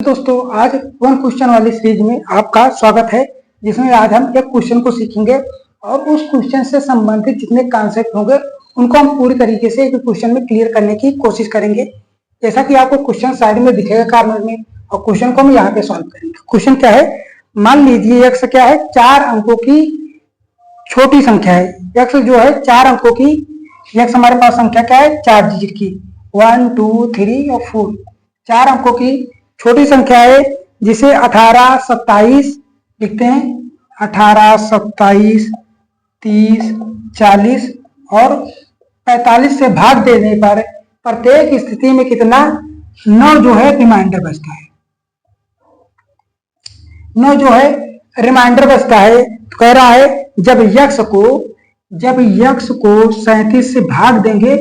दोस्तों, आज one question वाली सीरीज में आपका स्वागत है, जिसमें आज हम एक क्वेश्चन को सीखेंगे और उस क्वेश्चन से संबंधित जितने कॉन्सेप्ट होंगे उनको हम पूरी तरीके से एक क्वेश्चन में क्लियर करने की कोशिश करेंगे। जैसा कि आपको क्वेश्चन साइड में दिखेगा कार्नर में, और क्वेश्चन को हम यहाँ पे सॉल्व करेंगे। क्वेश्चन क्या है, मान लीजिए एक्स क्या है, 4 अंकों की छोटी संख्या है। एक्स जो है 4 अंकों की, एक्स हमारे पास संख्या क्या है, 4 डिजिट की, 1 2 3 और 4, 4 अंकों की छोटी संख्या है, जिसे 18 27 लिखते हैं। 18 27 30 40 और 45 से भाग देने पर प्रत्येक स्थिति में कितना 9 जो है रिमाइंडर बचता है। 9 जो है रिमाइंडर बचता है। तो कह रहा है जब यक्स को 37 से भाग देंगे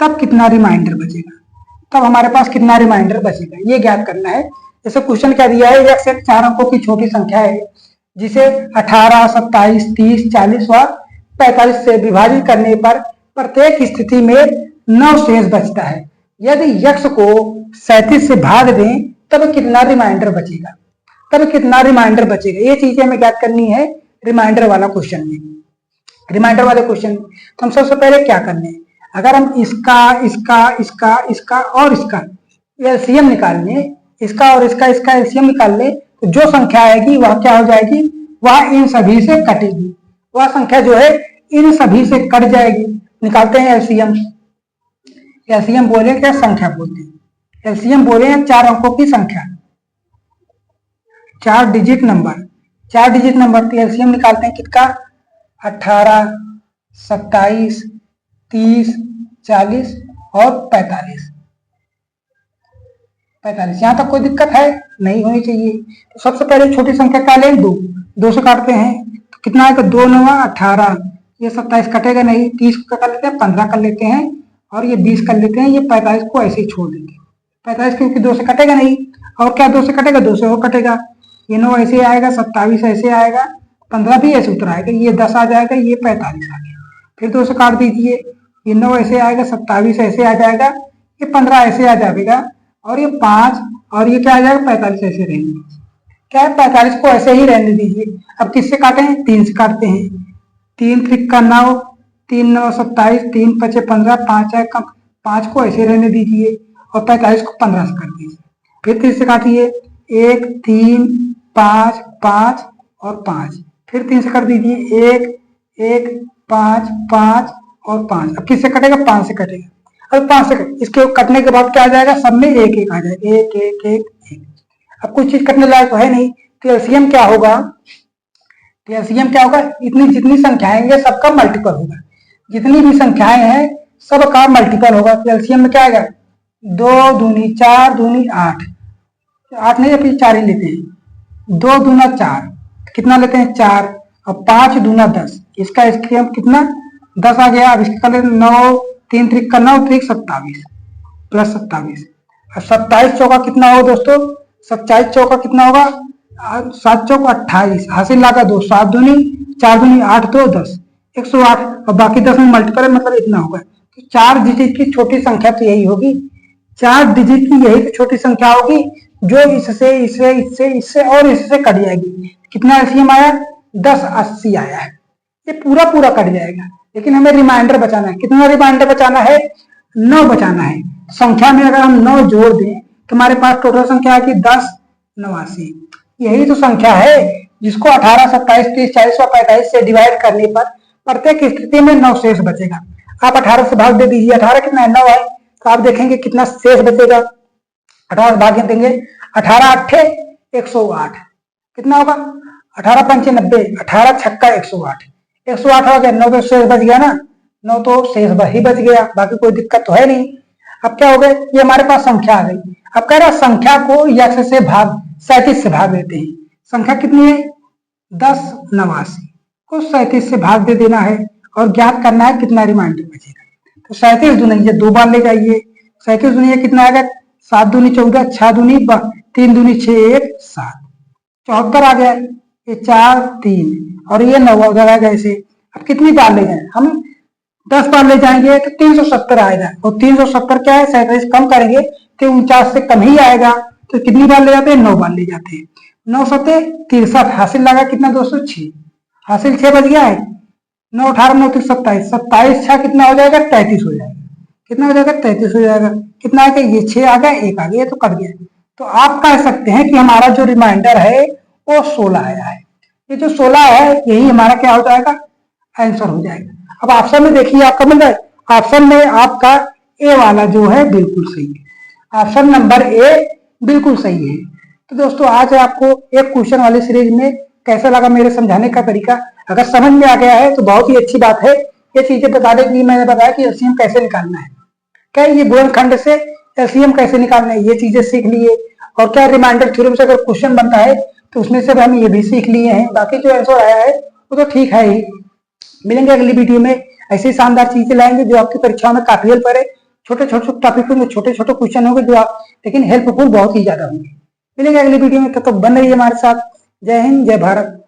तब कितना रिमाइंडर बचेगा, तब हमारे पास कितना रिमाइंडर बचेगा, ये ज्ञात करना है। जैसे क्वेश्चन क्या दिया है, यक्स एक 4 अंकों की छोटी संख्या है, जिसे 18 27 30 40 और 45 से विभाजित करने पर प्रत्येक स्थिति में 9 शेष बचता है। यदि यक्स को 37 से भाग दें तब कितना रिमाइंडर बचेगा, ये चीजें हमें ज्ञात करनी है रिमाइंडर वाला क्वेश्चन में। रिमाइंडर वाले क्वेश्चन में तो हम सबसे पहले क्या करने हैं, अगर हम इसका और इसका एलसीएम निकाल लें, इसका और इसका एलसीएम निकाल लें, तो जो संख्या आएगी वह क्या हो जाएगी, वह इन सभी से कटेगी। वह संख्या जो है इन सभी से कट जाएगी। निकालते हैं एलसीएम। एलसीएम बोले क्या, संख्या बोलते हैं। एलसीएम बोले हैं 4 अंकों की संख्या, 4 डिजिट नंबर। तो एलसीएम निकालते हैं किसका, 18 27 30 40 और 45। यहाँ तक कोई दिक्कत है नहीं होनी चाहिए। तो सबसे पहले छोटी संख्या का लें, 2 से काटते हैं तो कितना आएगा, 2 9 18, ये 27 कटेगा नहीं, 30 का कर लेते हैं, 15 कर लेते हैं और ये 20 कर लेते हैं। ये 45 को ऐसे ही छोड़ देंगे, 45 क्योंकि 2 से कटेगा नहीं, और क्या 2 से कटेगा, 2 से और कटेगा। ये 9 ऐसे आएगा, 27 ऐसे आएगा, 15 भी ऐसे उतर आएगा, ये 10 आ जाएगा, ये 45 आ गया। फिर 2 से काट दीजिए, ये 9 ऐसे आएगा, 27 ऐसे आ जाएगा, ये 15 ऐसे आ जाएगा, और ये 5 और ये क्या आ जाएगा, 45 ऐसे रहने दीजिए। क्या है, 45 को ऐसे ही रहने दीजिए। अब किससे काटे हैं, 3 से काटते हैं। 3 3 का 9, 3 9 27, 3 5 15, 5 है कम, 5 को ऐसे रहने दीजिए और 45 को 15 से कर दीजिए। फिर 3 से काटिए, 1 3 5 5 और 5, फिर 3 से कर दीजिए, 1 1 5 5 और 5। अब किससे कटेगा, 5 से कटेगा। अब 5 से इसके कटने के बाद क्या आ जाएगा, सब में 1 1 आ जाएगा, 1 1 1 1। अब कुछ चीज कटने लायक तो है नहीं, तो एलसीएम क्या होगा, इतनी जितनी संख्याएं हैं सबका मल्टीपल होगा। जितनी भी संख्याएं हैं सबका मल्टीपल होगा। तो एलसीएम में क्या आएगा, 2 दूनी 4 दूनी 8, 8 नहीं फिर 4 ही लेते हैं, 2 दूना 4, कितना लेते हैं 4, और 5 दूना 10, इसका एलसीएम कितना 10 आ गया। अब इसका 9 3 3 का 9 3 27 प्लस 27। अब 27 चौका कितना होगा दोस्तों, 27 चौका कितना होगा, 7 चौका 28, हासिल लगा 2, 7 दूनी 4 दूनी 8 2 10, 108, और बाकी 10 में मल्टीपल है, मतलब इतना होगा। तो 4 डिजिट की छोटी संख्या तो यही होगी, 4 डिजिट की यही तो छोटी संख्या होगी जो इससे और इससे कट जाएगी। कितना एलसीएम आया, 10 80 आया है। ये पूरा कट जाएगा, लेकिन हमें रिमाइंडर बचाना है। कितना रिमाइंडर बचाना है, 9 बचाना है। संख्या में अगर हम 9 जोड़ दें तो हमारे पास टोटल संख्या है कि 10 89। यही तो संख्या है जिसको 18 27 30 40 और 45 से डिवाइड करने पर प्रत्येक स्थिति में 9 शेष बचेगा। आप 18 से भाग दे दीजिए, 18 कितना है, 9 है, तो आप देखेंगे कितना शेष बचेगा। 18 से भाग देंगे, 18 8 108, कितना होगा, 18 5 90, 18 छक्का 108, 108 हो गया। 9 तो शेष बच गया ना, 9 तो शेष ही बच गया, बाकी कोई दिक्कत तो है नहीं। अब क्या हो गया, ये हमारे पास संख्या आ गई। अब कह रहा संख्या को यक्स से भाग 37 से भाग देते हैं। संख्या कितनी है, 10 89 को 37 से भाग दे देना है और ज्ञात करना है कितना रिमाइंडर बचेगा। तो 37 दूनी 2 बार ले जाइए, 37 दूनी कितना आएगा, 7 दूनी 14, 6 दूनी 3 दूनी 6 1 7, 74 आ गया। ये 4 3 और ये 9 वगैरह ऐसे। अब कितनी बार ले जाए, हम 10 बार ले जाएंगे तो 370 आएगा, और 370 क्या है, 37 कम करेंगे तो 49 से कम ही आएगा। तो कितनी बार ले जाते हैं, 9 बार ले जाते हैं। 9 सते 63, हासिल लगा कितना दोस्तों, 6, हासिल 6 बच गया है। 9 18 9 3 27, 27 6 कितना हो जाएगा, 33 हो जाएगा। कितना हो जाएगा, 33 हो जाएगा। कितना आ गया, ये 6 आ गया, 1 आ गया, तो कट गया। तो आप कह सकते हैं कि हमारा जो रिमाइंडर है वो 16 आया है। ये जो 16 है यही हमारा क्या हो जाएगा, आंसर हो जाएगा। अब ऑप्शन में देखिए आपका मिल रहा है, ऑप्शन में आपका ए वाला जो है बिल्कुल सही है। ऑप्शन नंबर ए बिल्कुल सही है। तो दोस्तों आज आपको एक क्वेश्चन वाले सीरीज में कैसा लगा मेरे समझाने का तरीका, अगर समझ में आ गया है तो बहुत ही अच्छी बात है। ये चीजें बताने के लिए मैंने बताया कि एलसीएम कैसे निकालना है, क्या ये गुणनखंड से एलसीएम कैसे निकालना है, ये चीजें सीख लिए। और क्या रिमाइंडर थ्योरम से अगर क्वेश्चन बनता है तो उसमें से हम ये भी सीख लिए हैं। बाकी जो आंसर आया है वो तो ठीक है ही। मिलेंगे अगली वीडियो में, ऐसी शानदार चीजें लाएंगे जो आपकी परीक्षाओं में काफी हेल्प करे। छोटे छोटे टॉपिक होंगे, छोटे छोटे क्वेश्चन होंगे जो आप लेकिन हेल्पफुल बहुत ही ज्यादा होंगे। मिलेंगे अगली वीडियो में, तब तक बन रही है हमारे साथ। जय हिंद, जय भारत।